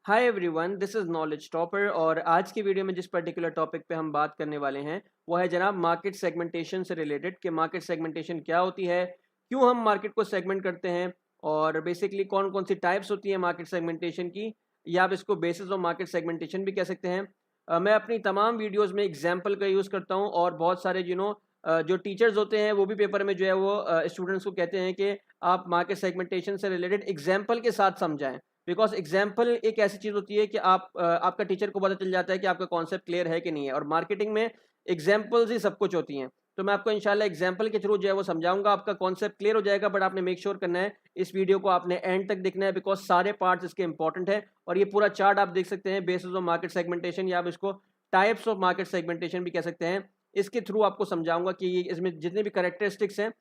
Hi everyone, this is knowledge topper और आज की वीडियो में जिस पर्टिकुलर टॉपिक पे हम बात करने वाले हैं वो है जनाब मार्केट सेगमेंटेशन से रिलेटेड कि मार्केट सेगमेंटेशन क्या होती है, क्यों हम मार्केट को सेगमेंट करते हैं और बेसिकली कौन कौन सी टाइप्स होती है मार्केट सेगमेंटेशन की, या आप इसको बेसिस ऑफ मार्केट सेगमेंटेशन भी कह सकते हैं। मैं अपनी तमाम वीडियोज़ में एग्जाम्पल का यूज़ करता हूँ और बहुत सारे जो टीचर्स होते हैं वो भी पेपर में जो है वो स्टूडेंट्स को कहते हैं कि आप मार्केट सेगमेंटेशन से रिलेटेड एग्जाम्पल के साथ समझाएं। बिकॉज एग्जाम्पल एक ऐसी चीज़ होती है कि आपका टीचर को पता चल जाता है कि आपका कॉन्सेप्ट क्लियर है कि नहीं है, और मार्केटिंग में एग्जाम्पल्स ही सब कुछ होती हैं। तो मैं आपको इंशाल्लाह एग्जाम्पल के थ्रू जो है वो समझाऊंगा, आपका कॉन्सेप्ट क्लियर हो जाएगा। बट आपने मेक श्योर करना है इस वीडियो को आपने एंड तक देखना है, बिकॉज सारे पार्ट्स इसके इंपॉर्टेंट है। और ये पूरा चार्ट आप देख सकते हैं बेसिस ऑफ मार्केट सेगमेंटेशन, या आप इसको टाइप्स ऑफ मार्केट सेगमेंटेशन भी कह सकते हैं। इसके थ्रू आपको समझाऊंगा कि इसमें जितने भी करेक्टरिस्टिक्स हैं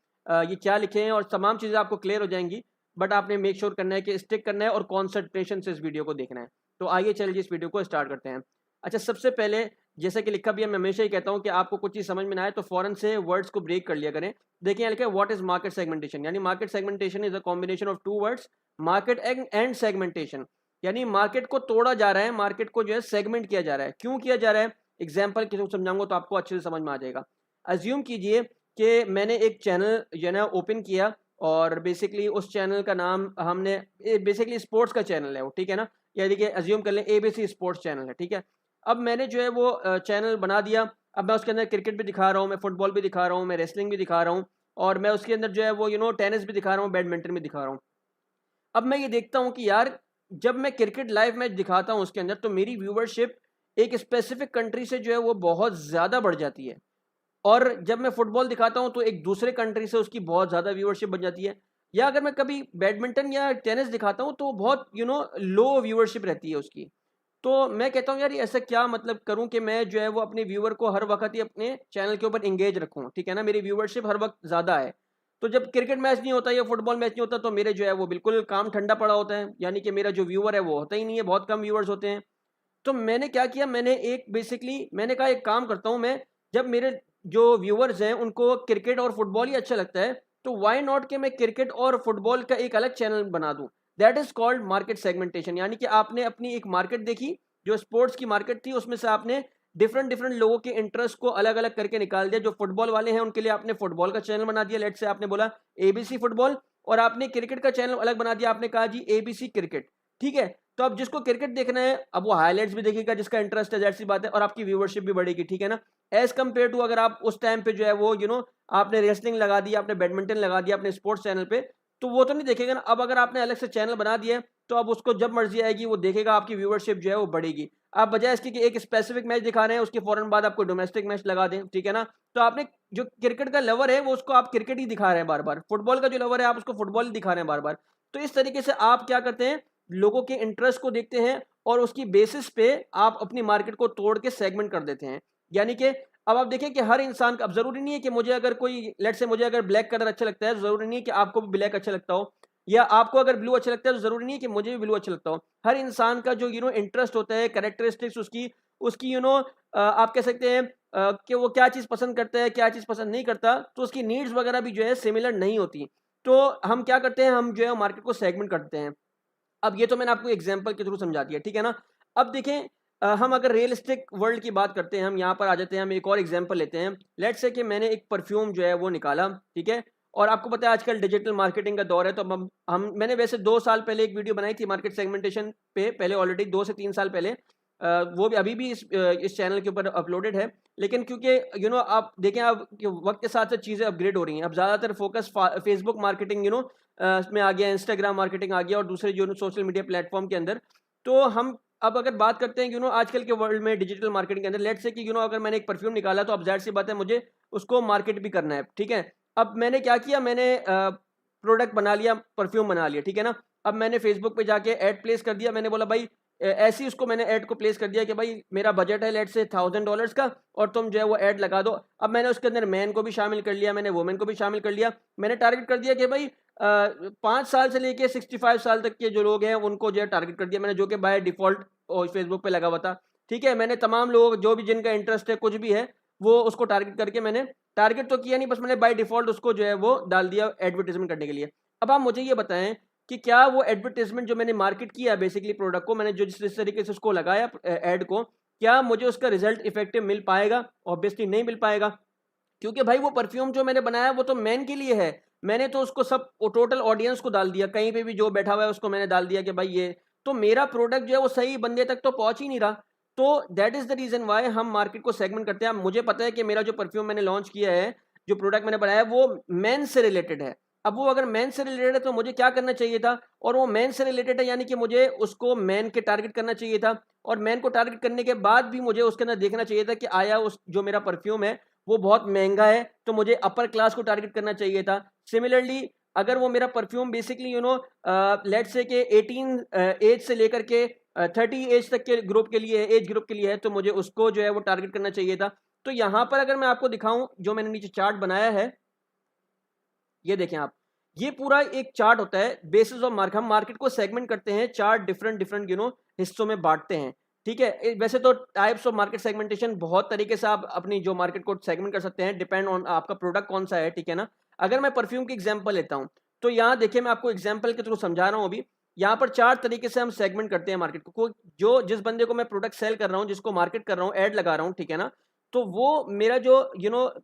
ये क्या लिखे हैं, और तमाम चीज़ें आपको क्लियर हो जाएंगी। बट आपने मेक श्योर करना है कि स्टिक करना है और कॉन्सेंट्रेशन से इस वीडियो को देखना है। तो आइए चलिए इस वीडियो को स्टार्ट करते हैं। अच्छा, सबसे पहले जैसे कि लिखा भी है, मैं हमेशा ही कहता हूं कि आपको कुछ चीज़ समझ में ना आए तो फौरन से वर्ड्स को ब्रेक कर लिया करें। देखिए यहाँ लिखा है व्हाट इज मार्केट सेगमेंटेशन, यानी market segmentation is a combination of two words, market and segmentation. यानी मार्केट को तोड़ा जा रहा है, मार्केट को जो है सेगमेंट किया जा रहा है। क्यों किया जा रहा है एग्जाम्पल के थ्रू समझाऊंगा तो आपको अच्छे से समझ में आ जाएगा। अज्यूम कीजिए कि मैंने एक चैनल जो है ना ओपन किया, और बेसिकली उस चैनल का नाम हमने बेसिकली स्पोर्ट्स का चैनल है वो, ठीक है ना। यानी कि अज्यूम कर लें एबीसी स्पोर्ट्स चैनल है, ठीक है। अब मैंने जो है वो चैनल बना दिया। अब मैं उसके अंदर क्रिकेट भी दिखा रहा हूँ, मैं फुटबॉल भी दिखा रहा हूँ, मैं रेसलिंग भी दिखा रहा हूँ, और मैं उसके अंदर जो है वो टेनिस भी दिखा रहा हूँ, बैडमिंटन भी दिखा रहा हूँ। अब मैं ये देखता हूँ कि यार जब मैं क्रिकेट लाइव मैच दिखाता हूँ उसके अंदर, तो मेरी व्यूवरशिप एक स्पेसिफिक कंट्री से जो है वो बहुत ज़्यादा बढ़ जाती है। और जब मैं फुटबॉल दिखाता हूं तो एक दूसरे कंट्री से उसकी बहुत ज़्यादा व्यूअरशिप बन जाती है। या अगर मैं कभी बैडमिंटन या टेनिस दिखाता हूं तो बहुत लो व्यूअरशिप रहती है उसकी। तो मैं कहता हूं यार ये ऐसा क्या मतलब करूं कि मैं जो है वो अपने व्यूअर को हर वक्त ही अपने चैनल के ऊपर इंगेज रखूं, ठीक है ना, मेरी व्यूअरशिप हर वक्त ज़्यादा है। तो जब क्रिकेट मैच नहीं होता या फुटबॉल मैच नहीं होता तो मेरे जो है वो बिल्कुल काम ठंडा पड़ा होता है, यानी कि मेरा जो व्यूअर है वो होता ही नहीं है, बहुत कम व्यूअर्स होते हैं। तो मैंने क्या किया, मैंने एक बेसिकली मैंने कहा एक काम करता हूं मैं, जब मेरे जो व्यूअर्स हैं उनको क्रिकेट और फुटबॉल ही अच्छा लगता है तो व्हाई नॉट कि मैं क्रिकेट और फुटबॉल का एक अलग चैनल बना दूं। That is called market segmentation. यानी कि आपने अपनी एक मार्केट देखी जो स्पोर्ट्स की मार्केट थी, उसमें से आपने डिफरेंट डिफरेंट लोगों के इंटरेस्ट को अलग अलग करके निकाल दिया। जो फुटबॉल वाले हैं उनके लिए आपने फुटबॉल का चैनल बना दिया, लेट से आपने बोला एबीसी फुटबॉल, और आपने क्रिकेट का चैनल अलग बना दिया, आपने कहा जी एबीसी क्रिकेट, ठीक है। तो अब जिसको क्रिकेट देखना है अब वो हाईलाइट्स भी देखेगा, जिसका इंटरेस्ट है, जैसी बात है, और आपकी व्यूअरशिप भी बढ़ेगी, ठीक है ना। एज कम्पेयर टू अगर आप उस टाइम पे जो है वो आपने रेसलिंग लगा दिया, आपने बैडमिंटन लगा दिया अपने स्पोर्ट्स चैनल पे, तो वो तो नहीं देखेगा ना। अब अगर आपने अलग से चैनल बना दिया है तो अब उसको जब मर्जी आएगी वो देखेगा, आपकी व्यूअरशिप जो है वो बढ़ेगी। आप बजाय इसके कि एक स्पेसिफिक मैच दिखा रहे हैं उसके फौरन बाद आपको डोमेस्टिक मैच लगा दें, ठीक है ना। तो आपने जो क्रिकेट का लवर है वो उसको आप क्रिकेट ही दिखा रहे हैं बार बार, फुटबॉल का जो लवर है आप उसको फुटबॉल ही दिखा रहे हैं बार बार। तो इस तरीके से आप क्या करते हैं, लोगों के इंटरेस्ट को देखते हैं और उसकी बेसिस पे आप अपनी मार्केट को तोड़ के सेगमेंट कर देते हैं। यानी कि अब आप देखिए कि हर इंसान का, अब जरूरी नहीं है कि मुझे अगर कोई लेट से मुझे अगर ब्लैक कलर अच्छा लगता है तो जरूरी नहीं है कि आपको भी ब्लैक अच्छा लगता हो, या आपको अगर ब्लू अच्छा लगता है तो जरूरी नहीं है कि मुझे भी ब्लू अच्छा लगता हो। हर इंसान का जो इंटरेस्ट होता है, कैरेक्टरिस्टिक्स उसकी उसकी आप कह सकते हैं कि वो क्या चीज़ पसंद करता है, क्या चीज़ पसंद नहीं करता, तो उसकी नीड्स वगैरह भी जो है सिमिलर नहीं होती। तो हम क्या करते हैं, हम जो है मार्केट को सेगमेंट करते हैं। अब ये तो मैंने आपको एग्जाम्पल के थ्रू समझा दिया, ठीक है ना। अब देखें हम अगर रियलिस्टिक वर्ल्ड की बात करते हैं, हम यहाँ पर आ जाते हैं, हम एक और एग्जाम्पल लेते हैं। लेट्स से कि मैंने एक परफ्यूम जो है वो निकाला, ठीक है। और आपको पता है आजकल डिजिटल मार्केटिंग का दौर है, तो हम मैंने वैसे 2 साल पहले एक वीडियो बनाई थी मार्केट सेगमेंटेशन पे, पहले ऑलरेडी 2 से 3 साल पहले। वो भी अभी भी इस चैनल के ऊपर अपलोडेड है। लेकिन क्योंकि आप देखें अब कि वक्त के साथ साथ चीज़ें अपग्रेड हो रही हैं, अब ज़्यादातर फोकस फेसबुक मार्केटिंग में आ गया, इंस्टाग्राम मार्केटिंग आ गया, और दूसरे सोशल मीडिया प्लेटफॉर्म के अंदर। तो हम अब अगर बात करते हैं आजकल के वर्ल्ड में डिजिटल मार्केटिंग के अंदर, लेट्स से कि अगर मैंने एक परफ्यूम निकाला तो अब जाहिर सी बात है मुझे उसको मार्केट भी करना है, ठीक है। अब मैंने क्या किया, मैंने प्रोडक्ट बना लिया, परफ्यूम बना लिया, ठीक है ना। अब मैंने फेसबुक पे जाके ऐड प्लेस कर दिया, मैंने बोला भाई ऐसे ही उसको मैंने ऐड को प्लेस कर दिया कि भाई मेरा बजट है लेट से $1000 का, और तुम जो है वो ऐड लगा दो। अब मैंने उसके अंदर मैन को भी शामिल कर लिया, मैंने वुमेन को भी शामिल कर लिया। मैंने टारगेट कर दिया कि भाई 5 साल से लेके 65 साल तक के जो लोग हैं उनको जो है टारगेट कर दिया मैंने, जो कि बाय डिफॉल्ट फेसबुक पे लगा हुआ था, ठीक है। मैंने तमाम लोग जो भी जिनका इंटरेस्ट है कुछ भी है वो उसको टारगेट करके, मैंने टारगेट तो किया नहीं, बस मैंने बाय डिफॉल्ट उसको जो है वो डाल दिया एडवर्टीजमेंट करने के लिए। अब आप मुझे ये बताएं कि क्या वो एडवर्टाइजमेंट जो मैंने मार्केट किया बेसिकली प्रोडक्ट को, मैंने जो जिस तरीके से उसको लगाया ऐड को, क्या मुझे उसका रिजल्ट इफेक्टिव मिल पाएगा? ऑब्वियसली नहीं मिल पाएगा, क्योंकि भाई वो परफ्यूम जो मैंने बनाया वो तो मैन के लिए है। मैंने तो उसको सब टोटल ऑडियंस को डाल दिया, कहीं पे भी जो बैठा हुआ है उसको मैंने डाल दिया कि भाई ये, तो मेरा प्रोडक्ट जो है वो सही बंदे तक तो पहुंच ही नहीं रहा। तो that is the reason why हम मार्केट को सेगमेंट करते हैं। मुझे पता है कि मेरा जो परफ्यूम मैंने लॉन्च किया है, जो प्रोडक्ट मैंने बनाया है, वो मेन से रिलेटेड है। अब वो अगर मेन से रिलेटेड है तो मुझे क्या करना चाहिए था, और वो मेन से रिलेटेड है यानी कि मुझे उसको मेन के टारगेट करना चाहिए था, और मेन को टारगेट करने के बाद भी मुझे उसके अंदर देखना चाहिए था कि आया उस जो मेरा परफ्यूम है वो बहुत महंगा है, तो मुझे अपर क्लास को टारगेट करना चाहिए था। सिमिलरली अगर वो मेरा परफ्यूम बेसिकली लेट्स से कि 18 एज से लेकर के 30 एज तक के ग्रुप के लिए, एज ग्रुप के लिए है, तो मुझे उसको जो है वो टारगेट करना चाहिए था। तो यहाँ पर अगर मैं आपको दिखाऊं, जो मैंने नीचे चार्ट बनाया है, ये देखें आप, ये पूरा एक चार्ट होता है बेसिस ऑफ मार्केट। हम मार्केट को सेगमेंट करते हैं, चार डिफरेंट डिफरेंट हिस्सों में बांटते हैं, ठीक है। वैसे तो टाइप्स ऑफ मार्केट सेगमेंटेशन बहुत तरीके से आप अपनी जो मार्केट को सेगमेंट कर सकते हैं, डिपेंड ऑन आपका प्रोडक्ट कौन सा है, ठीक है ना। अगर मैं परफ्यूम की एग्जांपल लेता हूं, तो यहाँ देखिए मैं आपको एग्जांपल के थ्रू समझा रहा हूं। अभी यहाँ पर चार तरीके से हम सेगमेंट करते हैं मार्केट को। जो जिस बंदे को मैं प्रोडक्ट सेल कर रहा हूँ, जिसको मार्केट कर रहा हूँ, एड लगा रहा हूँ, ठीक है ना, तो वो मेरा जो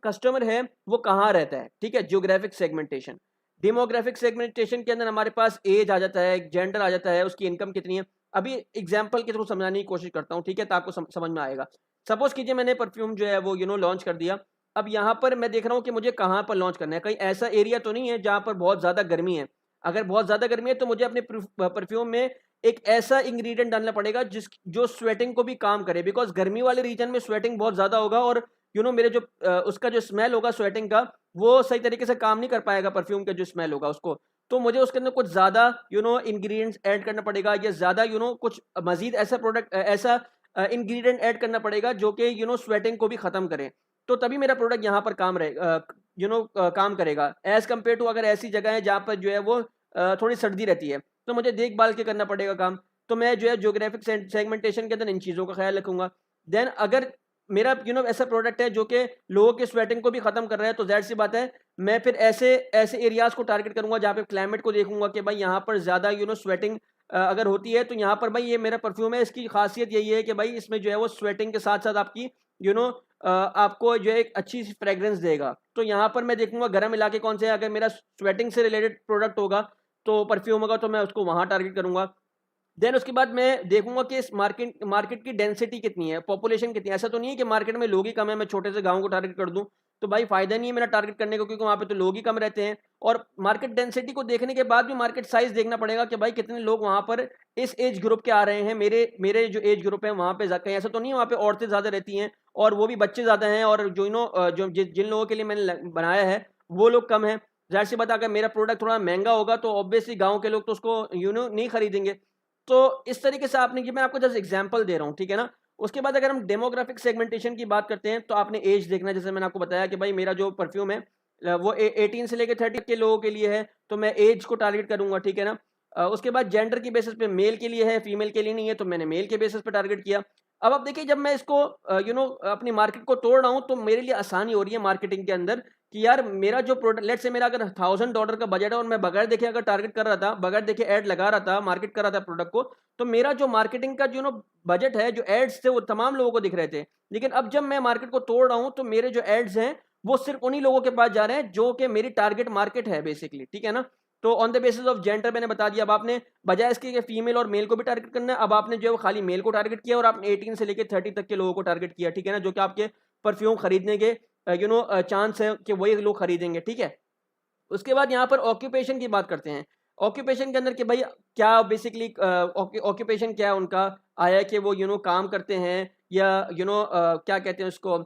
कस्टमर है वो कहाँ रहता है, ठीक है। जियोग्राफिक सेगमेंटेशन, डेमोग्राफिक सेगमेंटेशन के अंदर हमारे पास एज आ जाता है, जेंडर आ जाता है, उसकी इनकम कितनी है। अभी एग्जांपल के थ्रू समझाने की कोशिश करता हूँ, ठीक है, तो आपको समझ में आएगा। सपोज कीजिए मैंने परफ्यूम जो है वो लॉन्च कर दिया। अब यहाँ पर मैं देख रहा हूँ कि मुझे कहाँ पर लॉन्च करना है। कहीं ऐसा एरिया तो नहीं है जहाँ पर बहुत ज़्यादा गर्मी है। अगर बहुत ज़्यादा गर्मी है तो मुझे अपने परफ्यूम में एक ऐसा इंग्रेडिएंट डालना पड़ेगा जो स्वेटिंग को भी काम करे, बिकॉज गर्मी वाले रीजन में स्वेटिंग बहुत ज़्यादा होगा, और मेरे जो उसका जो स्मेल होगा स्वेटिंग का, वो सही तरीके से काम नहीं कर पाएगा परफ्यूम का जो स्मेल होगा उसको। तो मुझे उसके अंदर कुछ ज़्यादा इंग्रेडिएंट्स ऐड करना पड़ेगा, या ज़्यादा कुछ मजीद ऐसा प्रोडक्ट, ऐसा इंग्रेडिएंट ऐड करना पड़ेगा जो कि स्वेटिंग को भी ख़त्म करे। तो तभी मेरा प्रोडक्ट यहाँ पर काम रहेगा, काम करेगा, एज़ कम्पेयर टू अगर ऐसी जगह है जहाँ पर जो है वो थोड़ी सर्दी रहती है, तो मुझे देखभाल के करना पड़ेगा काम। तो मैं जो है ज्योग्राफिक सेगमेंटेशन के अंदर इन चीज़ों का ख्याल रखूंगा। देन अगर मेरा ऐसा प्रोडक्ट है जो कि लोगों के स्वेटिंग को भी खत्म कर रहा है, तो ज़ाहिर सी बात है मैं फिर ऐसे ऐसे एरियाज़ को टारगेट करूंगा जहाँ पे क्लाइमेट को देखूंगा कि भाई यहाँ पर ज़्यादा स्वेटिंग अगर होती है, तो यहाँ पर भाई ये मेरा परफ्यूम है, इसकी खासियत यही है कि भाई इसमें जो है वो स्वेटिंग के साथ साथ आपकी आपको जो है एक अच्छी सी फ्रेग्रेंस देगा। तो यहाँ पर मैं देखूंगा गर्म इलाके कौन से हैं। अगर मेरा स्वेटिंग से रिलेटेड प्रोडक्ट होगा, तो परफ्यूम होगा, तो मैं उसको वहाँ टारगेट करूंगा। देन उसके बाद मैं देखूंगा कि इस मार्केट मार्केट की डेंसिटी कितनी है, पॉपुलेशन कितनी है। ऐसा तो नहीं है कि मार्केट में लोग ही कम है, मैं छोटे से गांव को टारगेट कर दूं, तो भाई फायदा नहीं है मेरा टारगेट करने को, क्योंकि वहां पे तो लोग ही कम रहते हैं। और मार्केट डेंसिटी को देखने के बाद भी मार्केट साइज देखना पड़ेगा कि भाई कितने लोग वहां पर इस एज ग्रुप के आ रहे हैं। मेरे मेरे जो एज ग्रुप है वहां पे कहीं ऐसा तो नहीं है वहां पे औरतें ज्यादा रहती हैं और वो भी बच्चे ज्यादा हैं, और जिन लोगों के लिए मैंने बनाया है वो लोग कम है। जाहिर सी बात है, अगर मेरा प्रोडक्ट थोड़ा महंगा होगा तो ऑब्वियसली गाँव के लोग तो उसको नहीं खरीदेंगे। तो इस तरीके से आपने, ये मैं आपको जस्ट एग्जांपल दे रहा हूँ, ठीक है ना। उसके बाद अगर हम डेमोग्राफिक सेगमेंटेशन की बात करते हैं, तो आपने एज देखना है। जैसे मैंने आपको बताया कि भाई मेरा जो परफ्यूम है वो 18 से लेकर 30 के लोगों के लिए है, तो मैं एज को टारगेट करूंगा, ठीक है ना। उसके बाद जेंडर की बेसिस पे मेल के लिए है, फीमेल के लिए नहीं है, तो मैंने मेल के बेसिस पे टारगेट किया। अब आप देखिए, जब मैं इसको अपनी मार्केट को तोड़ रहा हूँ, तो मेरे लिए आसानी हो रही है मार्केटिंग के अंदर कि यार मेरा जो प्रोडक्ट, लेट से मेरा अगर $1000 का बजट है और मैं बगैर देखे अगर टारगेट कर रहा था, बगैर देखे ऐड लगा रहा था, मार्केट कर रहा था प्रोडक्ट को, तो मेरा जो मार्केटिंग का बजट है, जो एड्स थे, वो तमाम लोगों को दिख रहे थे। लेकिन अब जब मैं मार्केट को तोड़ रहा हूं, तो मेरे जो एड्स हैं वो सिर्फ उन्हीं लोगों के पास जा रहे हैं जो कि मेरी टारगेट मार्केट है बेसिकली, ठीक है ना। तो on the basis of gender मैंने बता दिया। अब आपने बजाय इसके कि फीमेल और मेल को भी टारगेट करना है, अब आपने जो है वो खाली मेल को टारगेट किया और आपने 18 से लेकर 30 तक के लोगों को टारगेट किया, ठीक है ना, जो कि आपके परफ्यूम खरीदने के चांस है कि वही लोग खरीदेंगे, ठीक है। उसके बाद यहाँ पर ऑक्यूपेशन की बात करते हैं। ऑक्यूपेशन के अंदर कि भाई क्या बेसिकली ऑक्यूपेशन क्या है उनका, आया कि वो काम करते हैं, या क्या कहते हैं उसको,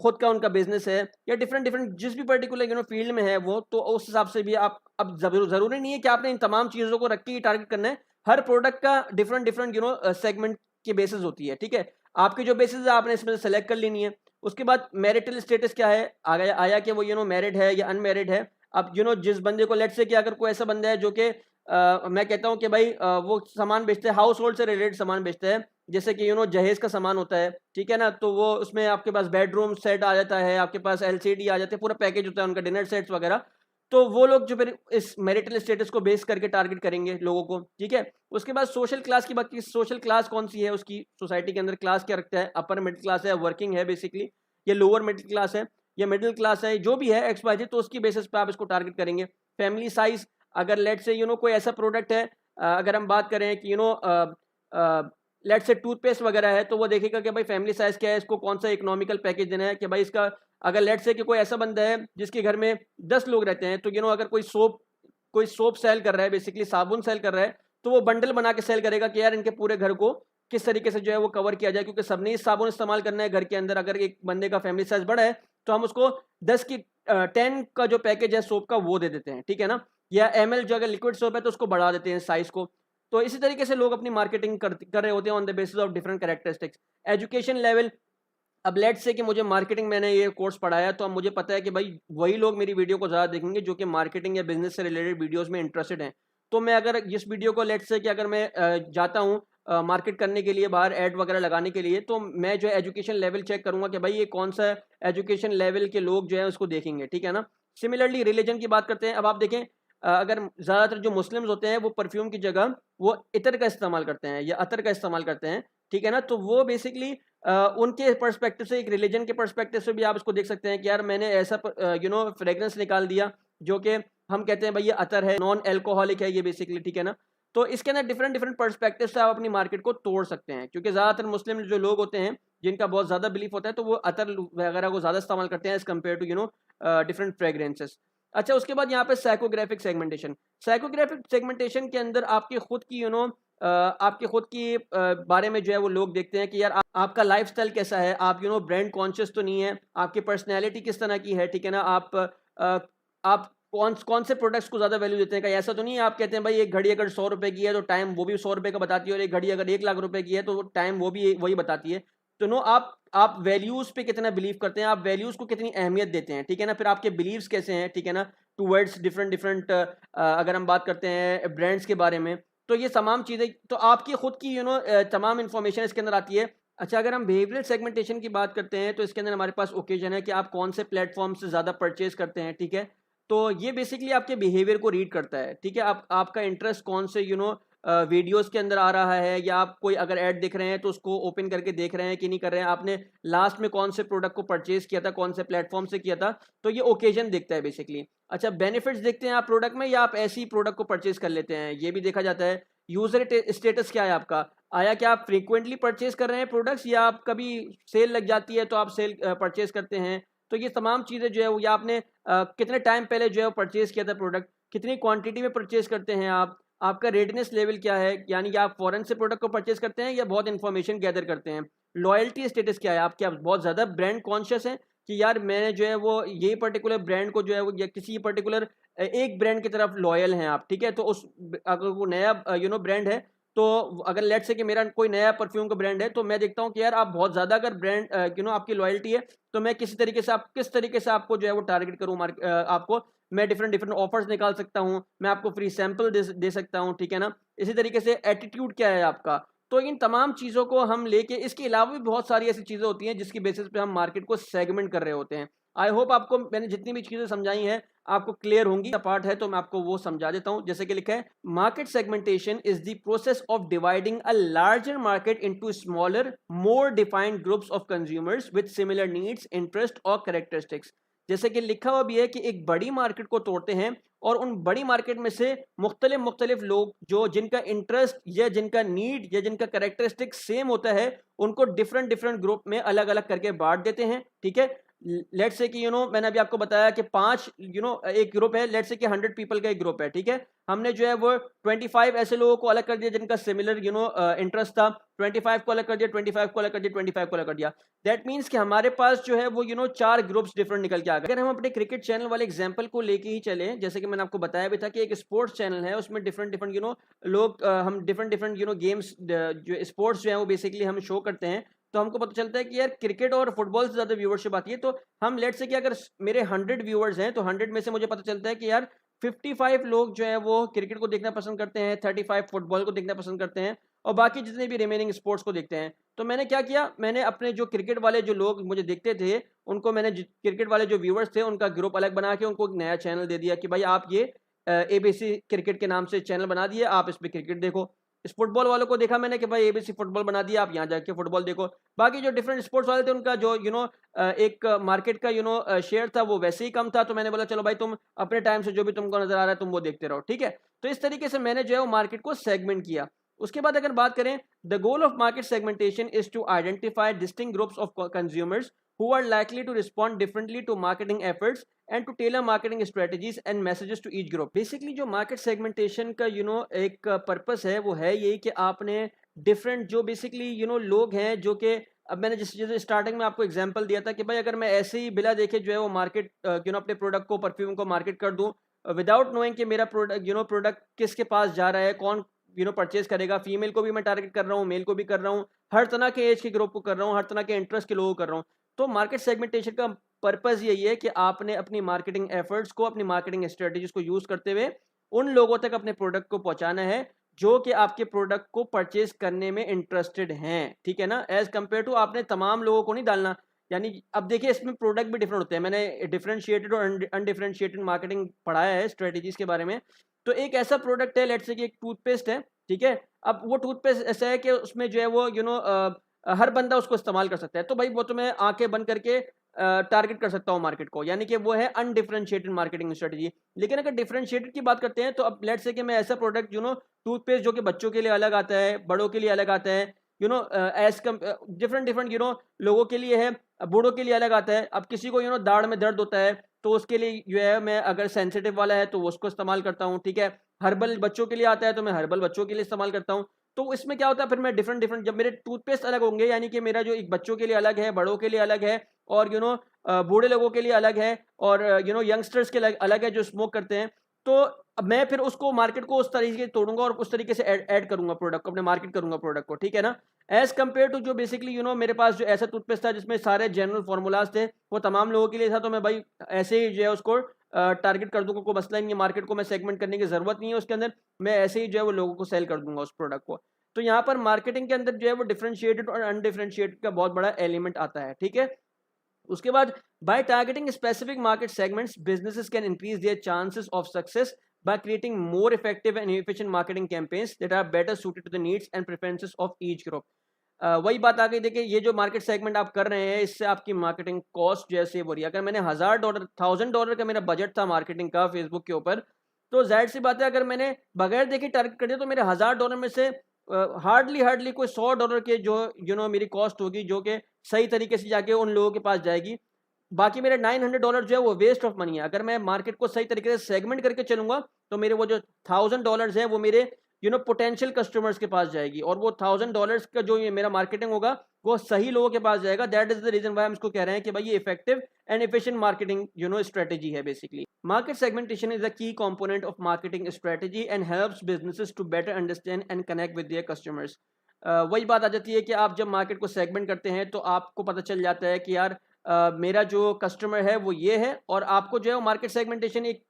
खुद का उनका बिजनेस है, या डिफरेंट डिफरेंट जिस भी पर्टिकुलर फील्ड में है वो, तो उस हिसाब से भी आप, अब जरूरी नहीं है कि आपने इन तमाम चीज़ों को रख के ही टारगेट करना है। हर प्रोडक्ट का डिफरेंट डिफरेंट सेगमेंट की बेसिस होती है, ठीक है। आपकी जो बेसिस है आपने इसमें सेलेक्ट कर लेनी है। उसके बाद मैरिटल स्टेटस क्या है, आया कि वो मैरिड है या अनमैरिड है। अब जिस बंदे को, लेट्स से कि अगर कोई ऐसा बंदा है जो कि मैं कहता हूँ कि भाई वो सामान बेचते हैं, हाउस होल्ड से रिलेटेड सामान बेचते हैं, जैसे कि जहेज का सामान होता है, ठीक है ना, तो वो उसमें आपके पास बेडरूम सेट आ जाता है, आपके पास एलसीडी आ जाते हैं, पूरा पैकेज होता है उनका, डिनर सेट्स वगैरह। तो वो लोग जो फिर इस मैरिटल स्टेटस को बेस करके टारगेट करेंगे लोगों को, ठीक है। उसके बाद सोशल क्लास की बात की, सोशल क्लास कौन सी है, उसकी सोसाइटी के अंदर क्लास क्या रखता है, अपर मिडिल क्लास है, वर्किंग है बेसिकली, या लोअर मिडिल क्लास है, या मिडिल क्लास है, जो भी है एक्स वाई जेड, तो उसकी बेसिस पे आप इसको टारगेट करेंगे। फैमिली साइज, अगर लेट से कोई ऐसा प्रोडक्ट है, अगर हम बात करें कि लेट से टूथपेस्ट वगैरह है, तो वो देखेगा कि भाई फैमिली साइज क्या है, इसको कौन सा इकोनॉमिकल पैकेज देना है, कि भाई इसका अगर लेट से कि कोई ऐसा बंदा है जिसके घर में 10 लोग रहते हैं, तो अगर कोई सोप सेल कर रहा है, बेसिकली साबुन सेल कर रहा है, तो वो बंडल बना के सेल करेगा कि यार इनके पूरे घर को किस तरीके से जो है वो कवर किया जाए, क्योंकि सबने ही साबुन इस्तेमाल करना है घर के अंदर। अगर एक बंदे का फैमिली साइज बड़ा है तो हम उसको 10 का जो पैकेज है सोप का वो दे देते हैं, ठीक है ना। या ml जो अगर लिक्विड सोप है तो उसको बढ़ा देते हैं साइज को। तो इसी तरीके से लोग अपनी मार्केटिंग कर रहे होते हैं on the basis of different characteristics. Education level, अब लेट्स से कि मुझे मार्केटिंग, मैंने ये कोर्स पढ़ाया, तो अब मुझे पता है कि भाई वही लोग मेरी वीडियो को ज़्यादा देखेंगे जो कि मार्केटिंग या बिजनेस से रिलेटेड वीडियोस में इंटरेस्टेड हैं। तो मैं अगर इस वीडियो को लेट्स से कि अगर मैं जाता हूँ मार्केट करने के लिए, बाहर ऐड वगैरह लगाने के लिए, तो मैं जो है एजुकेशन लेवल चेक करूंगा कि भाई ये कौन सा एजुकेशन लेवल के लोग जो है उसको देखेंगे, ठीक है ना। सिमिलरली रिलीजन की बात करते हैं। अब आप देखें, अगर ज़्यादातर जो मुस्लिम्स होते हैं वो परफ्यूम की जगह वो इतर का इस्तेमाल करते हैं या अतर का इस्तेमाल करते हैं, ठीक है ना। तो वो बेसिकली उनके पर्सपेक्टिव से, एक रिलीजन के पर्सपेक्टिव से भी आप इसको देख सकते हैं कि यार मैंने ऐसा फ्रेग्रेंस निकाल दिया जो कि हम कहते हैं भाई ये अतर है, नॉन एल्कोहलिक है ये बेसिकली, ठीक है ना। तो इसके अंदर डिफरेंट डिफरेंट पर्सपेक्टिव से आप अपनी मार्केट को तोड़ सकते हैं, क्योंकि ज़्यादातर मुस्लिम जो लोग होते हैं जिनका बहुत ज़्यादा बिलीफ होता है, तो वो अतर वगैरह को ज़्यादा इस्तेमाल करते हैं as compare to different fragrances. अच्छा, उसके बाद यहाँ पे साइकोग्राफिक सेगमेंटेशन। साइकोग्राफिक सेगमेंटेशन के अंदर आपकी खुद की आपके खुद की बारे में जो है वो लोग देखते हैं कि यार आपका लाइफस्टाइल कैसा है, आप ब्रांड कॉन्शियस तो नहीं है, आपकी पर्सनैलिटी किस तरह की है, ठीक है ना। आप कौन कौन से प्रोडक्ट्स को ज़्यादा वैल्यू देते हैं, कहीं ऐसा तो नहीं है आप कहते हैं भाई एक घड़ी अगर 100 रुपए की है तो टाइम वो भी 100 रुपए का बताती है, और एक घड़ी अगर 1 लाख रुपए की है तो टाइम वो भी वही बताती है। तो आप वैल्यूज पे कितना बिलीव करते हैं, आप वैल्यूज को कितनी अहमियत देते हैं, ठीक है ना। फिर आपके बिलीव्स कैसे हैं, ठीक है ना, टूवर्ड्स डिफरेंट डिफरेंट, अगर हम बात करते हैं ब्रांड्स के बारे में, तो ये तमाम चीज़ें तो आपकी खुद की तमाम इन्फॉर्मेशन इसके अंदर आती है। अच्छा, अगर हम बिहेवियरल सेगमेंटेशन की बात करते हैं तो इसके अंदर हमारे पास ओकेजन है कि आप कौन से प्लेटफॉर्म से ज़्यादा परचेज करते हैं, ठीक है। तो ये बेसिकली आपके बिहेवियर को रीड करता है, ठीक है। आपका इंटरेस्ट कौन से वीडियोस के अंदर आ रहा है, या आप कोई अगर ऐड दिख रहे हैं तो उसको ओपन करके देख रहे हैं कि नहीं कर रहे हैं, आपने लास्ट में कौन से प्रोडक्ट को परचेज किया था, कौन से प्लेटफॉर्म से किया था, तो ये ओकेजन देखता है बेसिकली। अच्छा, बेनिफिट्स देखते हैं आप प्रोडक्ट में, या आप ऐसे ही प्रोडक्ट को परचेज कर लेते हैं, ये भी देखा जाता है। यूजर स्टेटस क्या है आपका, आया क्या आप फ्रीक्वेंटली परचेज कर रहे हैं प्रोडक्ट्स, या आप कभी सेल लग जाती है तो आप सेल परचेज करते हैं। तो ये तमाम चीज़ें जो है वो, या आपने कितने टाइम पहले जो है वो परचेज किया था प्रोडक्ट, कितनी क्वांटिटी में परचेज करते हैं आप, आपका रेडनेस लेवल क्या है, यानी कि आप फॉरेन से प्रोडक्ट को परचेज करते हैं या बहुत इन्फॉर्मेशन गैदर करते हैं। लॉयल्टी स्टेटस क्या है, आप क्या बहुत ज़्यादा ब्रांड कॉन्शियस हैं कि यार मैंने जो है वो ये पर्टिकुलर ब्रांड को जो है वो, या किसी पर्टिकुलर एक ब्रांड की तरफ लॉयल हैं आप, ठीक है। तो उस अगर वो नया ब्रांड है, तो अगर लेट से कि मेरा कोई नया परफ्यूम का ब्रांड है, तो मैं देखता हूँ कि यार आप बहुत ज़्यादा अगर ब्रांड आपकी लॉयल्टी है, तो मैं किस तरीके से आपको जो है वो टारगेट करूँ, आपको मैं डिफरेंट डिफरेंट ऑफर्स निकाल सकता हूँ, मैं आपको फ्री सैंपल दे सकता हूँ, ठीक है ना। इसी तरीके से एटीट्यूड क्या है आपका। तो इन तमाम चीज़ों को हम लेके, इसके अलावा भी बहुत सारी ऐसी चीज़ें होती हैं जिसकी बेसिस पे हम मार्केट को सेगमेंट कर रहे होते हैं। आई होप आपको मैंने जितनी भी चीज़ें समझाई हैं आपको क्लियर होंगी। पार्ट है तो मैं आपको वो समझा देता हूँ। जैसे कि लिखा है, market segmentation is the process of dividing a larger market into smaller more defined groups of consumers with similar needs, interest और कैरेक्टरिस्टिक्स। जैसे कि लिखा हुआ भी है कि एक बड़ी मार्केट को तोड़ते हैं और उन बड़ी मार्केट में से मुख्तलिफ लोग जो जिनका इंटरेस्ट या जिनका नीड या जिनका कैरेक्टरिस्टिक सेम होता है, उनको डिफरेंट डिफरेंट ग्रुप में अलग अलग करके बांट देते हैं, ठीक है। लेट्स से कि मैंने अभी आपको बताया कि 5 एक ग्रुप है, लेट्स से कि 100 पीपल का एक ग्रुप है, ठीक है। हमने जो है वो 25 ऐसे लोगों को अलग कर दिया जिनका सिमिलर इंटरेस्ट था, 25 को अलग कर दिया, 25 को अलग कर दिया, 25 को अलग कर दिया। दैट मीन्स कि हमारे पास जो है वो 4 ग्रुप्स डिफरेंट निकल के आ गए। अगर हम अपने क्रिकेट चैनल वाले एग्जांपल को लेके ही चलें, जैसे कि मैंने आपको बताया भी था कि एक स्पोर्ट्स चैनल है, उसमें डिफरेंट डिफरेंट लोग हम डिफरेंट डिफरेंट गेम्स जो स्पोर्ट्स जो है वो बेसिकली हम शो करते हैं। तो हमको पता चलता है कि यार क्रिकेट और फुटबॉल से ज़्यादा व्यूअरशिप आती है। तो हम लेट से कि अगर मेरे 100 व्यूअर्स हैं, तो 100 में से मुझे पता चलता है कि यार 55 लोग जो है वो क्रिकेट को देखना पसंद करते हैं, 35 फुटबॉल को देखना पसंद करते हैं, और बाकी जितने भी रिमेनिंग स्पोर्ट्स को देखते हैं। तो मैंने क्या किया, मैंने अपने जो क्रिकेट वाले जो लोग मुझे देखते थे, उनको मैंने क्रिकेट वाले जो व्यूवर्स थे उनका ग्रुप अलग बना के उनको एक नया चैनल दे दिया कि भाई आप ये एबीसी क्रिकेट के नाम से चैनल बना दिए, आप इस पे क्रिकेट देखो। इस फुटबॉल वालों को देखा मैंने कि भाई एबीसी फुटबॉल बना दिया, आप यहाँ जाके फुटबॉल देखो। बाकी जो डिफरेंट स्पोर्ट्स वाले थे उनका जो एक मार्केट का शेयर था वो वैसे ही कम था, तो मैंने बोला चलो भाई तुम अपने टाइम से जो भी तुमको नजर आ रहा है तुम वो देखते रहो, ठीक है। तो इस तरीके से मैंने जो है वो मार्केट को सेगमेंट किया। उसके बाद अगर बात करें, the goal of market segmentation is to identify distinct groups of consumers who are likely to respond differently to marketing efforts and to tailor marketing strategies and messages to each group. Basically जो market segmentation का एक purpose है वो है यही कि आपने different जो बेसिकली लोग हैं जो कि अब मैंने जैसे स्टार्टिंग में आपको एग्जांपल दिया था कि भाई अगर मैं ऐसे ही बिना देखे जो है वो मार्केट अपने प्रोडक्ट को परफ्यूम को मार्केट कर दूं विदाउट नोइंग कि मेरा प्रोडक्ट प्रोडक्ट किसके पास जा रहा है, कौन परचेज करेगा, फीमेल को भी मैं टारगेट कर रहा हूँ, मेल को भी कर रहा हूँ, हर तरह के एज के ग्रुप को कर रहा हूँ, हर तरह के इंटरेस्ट के लोगों को कर रहा हूँ। तो मार्केट सेगमेंटेशन का पर्पस यही है कि आपने अपनी मार्केटिंग एफर्ट्स को, अपनी मार्केटिंग स्ट्रेटजीज को यूज करते हुए उन लोगों तक अपने प्रोडक्ट को पहुंचाना है जो कि आपके प्रोडक्ट को परचेज करने में इंटरेस्टेड हैं, ठीक है ना, एज कंपेयर टू आपने तमाम लोगों को नहीं डालना। यानी अब देखिए इसमें प्रोडक्ट भी डिफरेंट होते हैं, मैंने डिफरेंशिएटेड और अनडिफरेंशिएटेड मार्केटिंग पढ़ाया है स्ट्रेटजीज के बारे में। तो एक ऐसा प्रोडक्ट है, लेट्स से कि एक टूथपेस्ट है, ठीक है। अब वो टूथपेस्ट ऐसा है कि उसमें जो है वो हर बंदा उसको इस्तेमाल कर सकता है, तो भाई वो तो मैं आंखें बंद करके टारगेट कर सकता हूँ मार्केट को, यानी कि वो है अनडिफरेंशिएटेड मार्केटिंग स्ट्रेटजी। लेकिन अगर डिफरेंशिएटेड की बात करते हैं तो अब लेट्स से कि मैं ऐसा प्रोडक्ट टूथपेस्ट जो कि बच्चों के लिए अलग आता है, बड़ों के लिए अलग आता है, एज कम डिफरेंट डिफरेंट लोगों के लिए है, बूढ़ों के लिए अलग आता है। अब किसी को दाढ़ में दर्द होता है तो उसके लिए जो है मैं अगर सेंसिटिव वाला है तो उसको इस्तेमाल करता हूँ, ठीक है। हर्बल बच्चों के लिए आता है तो मैं हर्बल बच्चों के लिए इस्तेमाल करता हूँ। तो इसमें क्या होता है, फिर मैं डिफरेंट डिफरेंट जब मेरे टूथपेस्ट अलग होंगे, यानी कि मेरा जो एक बच्चों के लिए अलग है, बड़ों के लिए अलग है, और बूढ़े लोगों के लिए अलग है, और यंगस्टर्स के अलग है जो स्मोक करते हैं। तो अब मैं फिर उसको मार्केट को उस तरीके से तोड़ूंगा और उस तरीके से ऐड करूंगा प्रोडक्ट को, अपने मार्केट करूंगा प्रोडक्ट को, ठीक है ना। एज कंपेयर टू जो बेसिकली मेरे पास जो ऐसा टूथपेस्ट था जिसमें सारे जनरल फॉर्मूलाज थे, वो तमाम लोगों के लिए था, तो मैं भाई ऐसे ही जो है उसको टारगेट कर दूंगा, कोई मसला नहीं है, मार्केट को मैं सेगमेंट करने की जरूरत नहीं है उसके अंदर, मैं ऐसे ही जो है वो लोगों को सेल कर दूंगा उस प्रोडक्ट को। तो यहाँ पर मार्केटिंग के अंदर जो है वो डिफरेंशिएटेड और अनडिफरेंशिएटेड का बहुत बड़ा एलिमेंट आता है, ठीक है। उसके बाद by targeting specific market segments businesses can increase their chances of success by creating more effective and efficient marketing campaigns that are better suited to the needs and preferences of each group. वही बात आ गई, देखिए ये जो market segment आप कर रहे हैं इससे आपकी मार्केटिंग कॉस्ट जो है सेव हो रही है। अगर मैंने $1000 का मेरा बजट था मार्केटिंग का फेसबुक के ऊपर, तो जाहिर सी बात है अगर मैंने बगैर देखे टारगेट कर दिया तो मेरे $1000 में से हार्डली कोई $100 के जो मेरी कॉस्ट होगी जो कि सही तरीके से जाके उन लोगों के पास जाएगी। बाकी मेरे $900 जो है वो वेस्ट ऑफ मनी है। अगर मैं मार्केट को सही तरीके से सेगमेंट करके चलूंगा तो मेरे वो जो $1000 है वो मेरे पोटेंशियल कस्टमर्स के पास जाएगी, और वो $1000 का जो ये मेरा मार्केटिंग होगा वो सही लोगों के पास जाएगा। That is the reason why हम इसको कह रहे हैं कि भाई ये effective and efficient marketing strategy है। Basically market segmentation is a key component of marketing strategy and helps businesses to better understand and connect with their customers. वही बात आ जाती है कि आप जब मार्केट को सेगमेंट करते हैं तो आपको पता चल जाता है कि यार मेरा जो कस्टमर है वो ये है, और आपको जो है मार्केट सेगमेंटेशन एक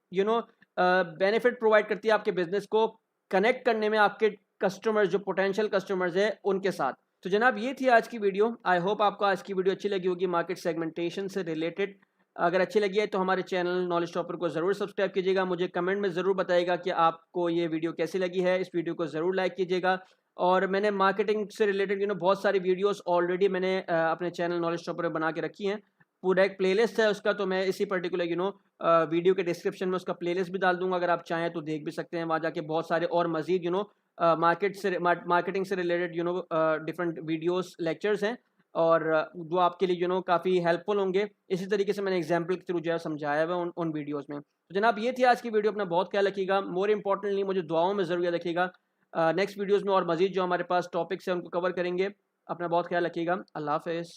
बेनिफिट प्रोवाइड करती है आपके बिजनेस को कनेक्ट करने में आपके कस्टमर्स जो पोटेंशियल कस्टमर्स है उनके साथ। तो जनाब ये थी आज की वीडियो। आई होप आपको आज की वीडियो अच्छी लगी होगी मार्केट सेगमेंटेशन से रिलेटेड। अगर अच्छी लगी है तो हमारे चैनल नॉलेज टॉपर को ज़रूर सब्सक्राइब कीजिएगा, मुझे कमेंट में ज़रूर बताइएगा कि आपको ये वीडियो कैसी लगी है। इस वीडियो को ज़रूर लाइक कीजिएगा, और मैंने मार्केटिंग से रिलेटेड बहुत सारी वीडियोस ऑलरेडी मैंने अपने चैनल नॉलेज टॉपर पर बना के रखी हैं। पूरा एक प्लेलिस्ट है उसका, तो मैं इसी पर्टिकुलर वीडियो के डिस्क्रिप्शन में उसका प्लेलिस्ट भी डाल दूंगा, अगर आप चाहें तो देख भी सकते हैं वहाँ जाके। बहुत सारे और मजीद मार्केटिंग से रिलेटेड डिफरेंट वीडियोस लेक्चर्स हैं, और जो आपके लिए काफ़ी हेल्पफुल होंगे। इसी तरीके से मैंने एग्जाम्पल के थ्रू जो है समझाया हुआ है उन वीडियोज़ में। तो जनाब ये थी आज की वीडियो, अपना बहुत ख्याल रखिएगा। मोर इंपॉर्टेंटली मुझे दुआओं में ज़रूर याद रखिएगा। नेक्स्ट वीडियोज़ में और मजीद जो हमारे पास टॉपिक्स हैं उनको कवर करेंगे। अपना बहुत ख्याल रखिएगा। अल्लाह हाफ़िज़।